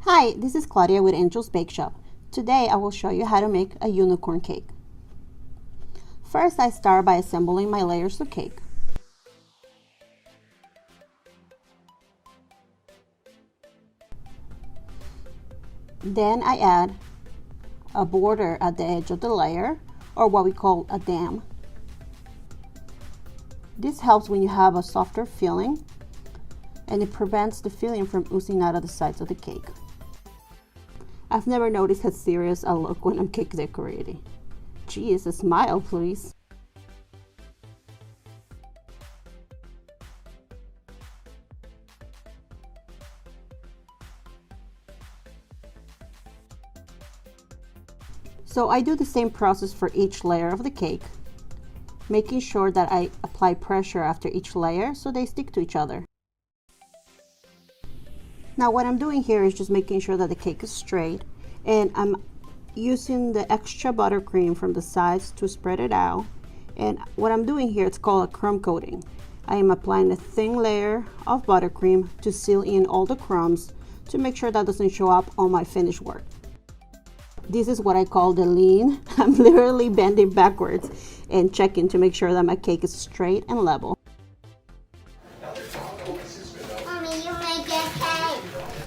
Hi, this is Claudia with Angel's Bake Shop. Today I will show you how to make a unicorn cake. First, I start by assembling my layers of cake. Then I add a border at the edge of the layer, or what we call a dam. This helps when you have a softer filling, and it prevents the filling from oozing out of the sides of the cake. I've never noticed how serious I look when I'm cake decorating. Geez, a smile, please. So I do the same process for each layer of the cake, making sure that I apply pressure after each layer so they stick to each other. Now what I'm doing here is just making sure that the cake is straight, and I'm using the extra buttercream from the sides to spread it out. And what I'm doing here, it's called a crumb coating. I am applying a thin layer of buttercream to seal in all the crumbs to make sure that doesn't show up on my finished work. This is what I call the lean. I'm literally bending backwards and checking to make sure that my cake is straight and level.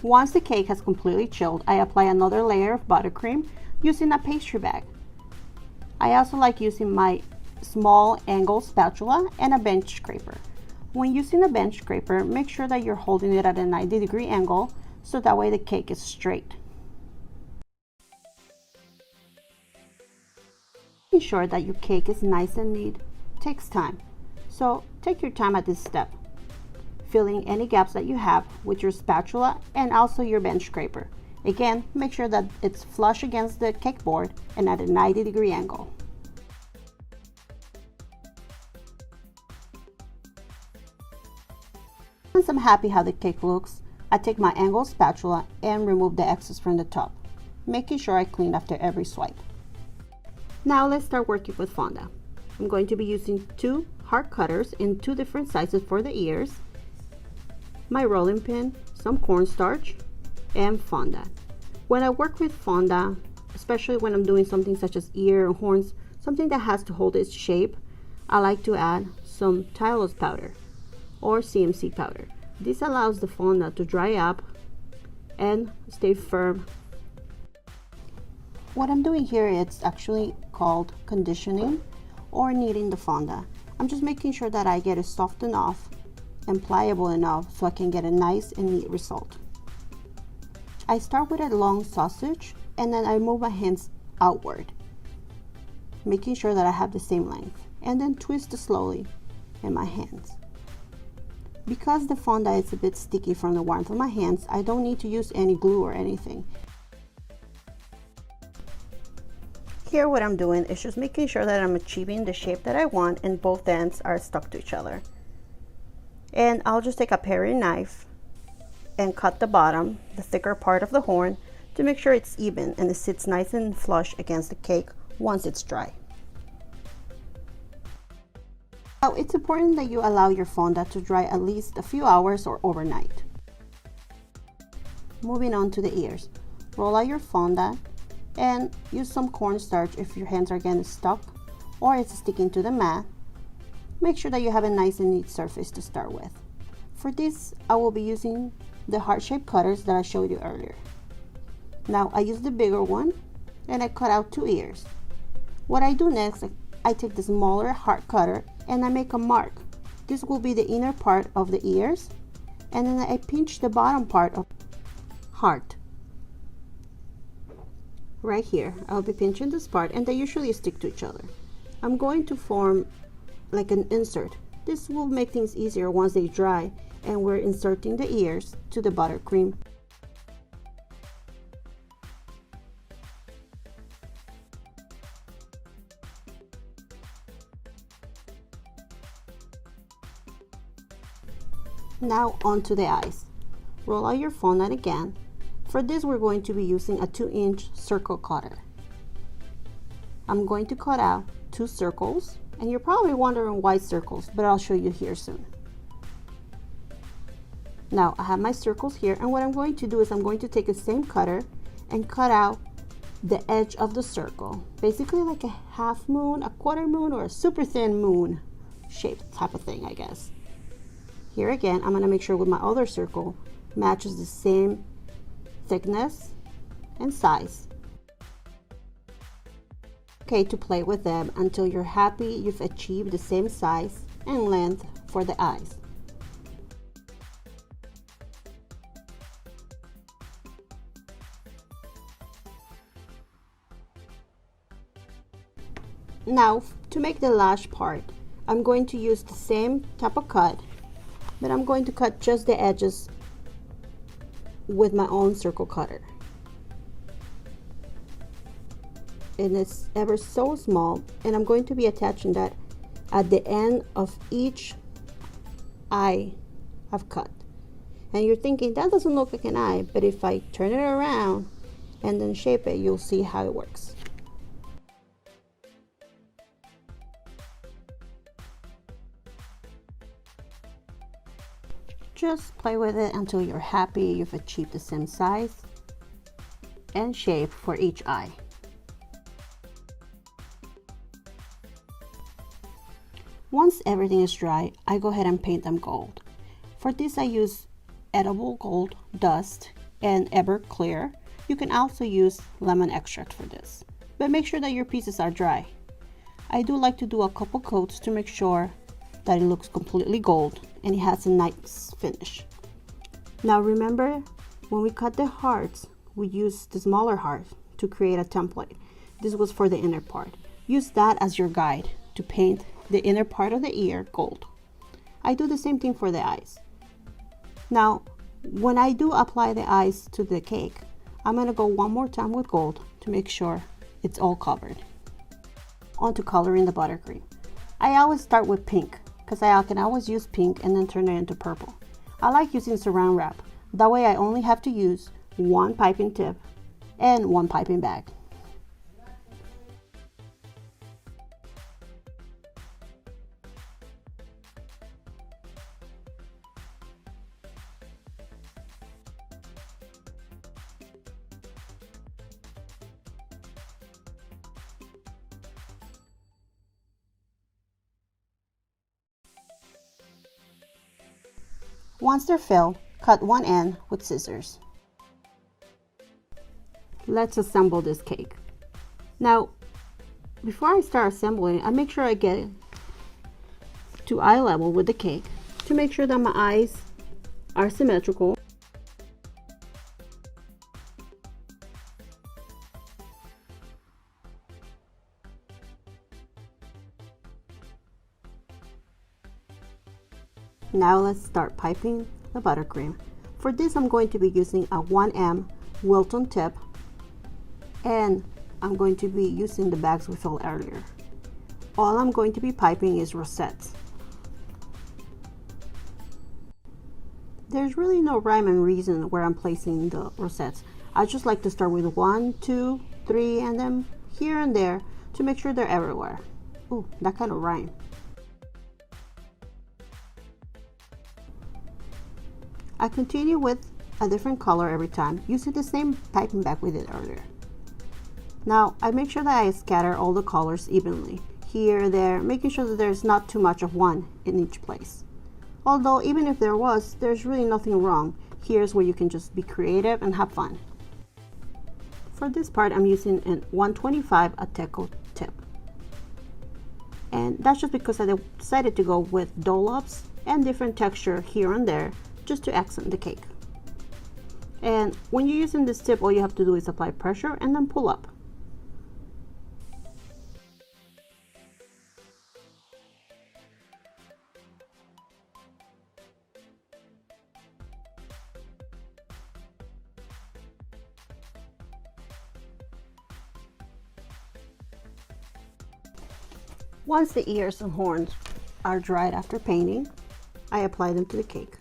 Once the cake has completely chilled, I apply another layer of buttercream using a pastry bag. I also like using my small angle spatula and a bench scraper. When using a bench scraper, make sure that you're holding it at a 90-degree angle so that way the cake is straight. Making sure that your cake is nice and neat takes time, so take your time at this step, filling any gaps that you have with your spatula and also your bench scraper. Again, make sure that it's flush against the cake board and at a 90-degree angle. Once I'm happy how the cake looks, I take my angle spatula and remove the excess from the top, making sure I clean after every swipe. Now let's start working with fondant. I'm going to be using 2 heart cutters in 2 different sizes for the ears, my rolling pin, some cornstarch, and fondant. When I work with fondant, especially when I'm doing something such as ear and horns, something that has to hold its shape, I like to add some tylose powder or CMC powder. This allows the fondant to dry up and stay firm. What I'm doing here, it's actually called conditioning or kneading the fondant. I'm just making sure that I get it soft enough and pliable enough so I can get a nice and neat result. I start with a long sausage and then I move my hands outward, making sure that I have the same length, and then twist it slowly in my hands. Because the fondant is a bit sticky from the warmth of my hands, I don't need to use any glue or anything. Here what I'm doing is just making sure that I'm achieving the shape that I want and both ends are stuck to each other. And I'll just take a paring knife and cut the bottom, the thicker part of the horn, to make sure it's even and it sits nice and flush against the cake once it's dry. Now it's important that you allow your fondant to dry at least a few hours or overnight. Moving on to the ears. Roll out your fondant and use some cornstarch if your hands are getting stuck or it's sticking to the mat. Make sure that you have a nice and neat surface to start with. For this, I will be using the heart-shaped cutters that I showed you earlier. Now I use the bigger one and I cut out 2 ears. What I do next, I take the smaller heart cutter and I make a mark. This will be the inner part of the ears, and then I pinch the bottom part of heart. Right here, I'll be pinching this part and they usually stick to each other. I'm going to form like an insert. This will make things easier once they dry and we're inserting the ears to the buttercream. Now onto the eyes. Roll out your fondant again. For this we're going to be using a 2-inch circle cutter. I'm going to cut out 2 circles, and you're probably wondering why circles, but I'll show you here soon. Now I have my circles here, and what I'm going to do is I'm going to take the same cutter and cut out the edge of the circle, basically like a half moon, a quarter moon, or a super thin moon shape type of thing, I guess. Here again, I'm going to make sure with my other circle matches the same thickness and size. Okay, to play with them until you're happy you've achieved the same size and length for the eyes. Now, to make the lash part, I'm going to use the same type of cut, but I'm going to cut just the edges with my own circle cutter. And it's ever so small, and I'm going to be attaching that at the end of each eye I've cut. And you're thinking that doesn't look like an eye, but if I turn it around and then shape it, you'll see how it works. Just play with it until you're happy you've achieved the same size and shape for each eye. Once everything is dry, I go ahead and paint them gold. For this I use edible gold dust and Everclear. You can also use lemon extract for this, but make sure that your pieces are dry. I do like to do a couple coats to make sure that it looks completely gold and it has a nice finish. Now remember, when we cut the hearts, we used the smaller heart to create a template. This was for the inner part. Use that as your guide to paint the inner part of the ear gold. I do the same thing for the eyes. Now, when I do apply the eyes to the cake, I'm going to go one more time with gold to make sure it's all covered. On to coloring the buttercream. I always start with pink because I can always use pink and then turn it into purple. I like using saran wrap. That way I only have to use one piping tip and one piping bag. Once they're filled, cut one end with scissors. Let's assemble this cake. Now, before I start assembling, I make sure I get it to eye level with the cake to make sure that my eyes are symmetrical. Now let's start piping the buttercream. For this I'm going to be using a 1M Wilton tip, and I'm going to be using the bags we filled earlier. All I'm going to be piping is rosettes. There's really no rhyme and reason where I'm placing the rosettes. I just like to start with 1, 2, 3, and then here and there to make sure they're everywhere. Ooh, that kind of rhyme. I continue with a different color every time, using the same piping bag we did earlier. Now, I make sure that I scatter all the colors evenly, here, there, making sure that there's not too much of one in each place. Although, even if there was, there's really nothing wrong. Here's where you can just be creative and have fun. For this part, I'm using a 125 Ateco tip. And that's just because I decided to go with dollops and different texture here and there, just to accent the cake. And when you're using this tip, all you have to do is apply pressure and then pull up. Once the ears and horns are dried after painting, I apply them to the cake.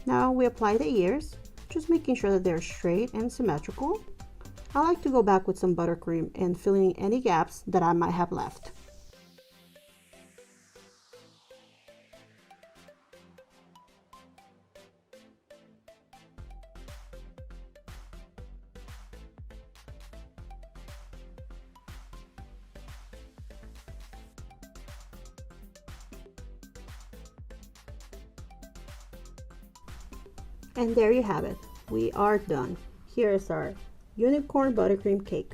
Now we apply the ears, just making sure that they're straight and symmetrical. I like to go back with some buttercream and fill in any gaps that I might have left. And there you have it. We are done. Here is our unicorn buttercream cake.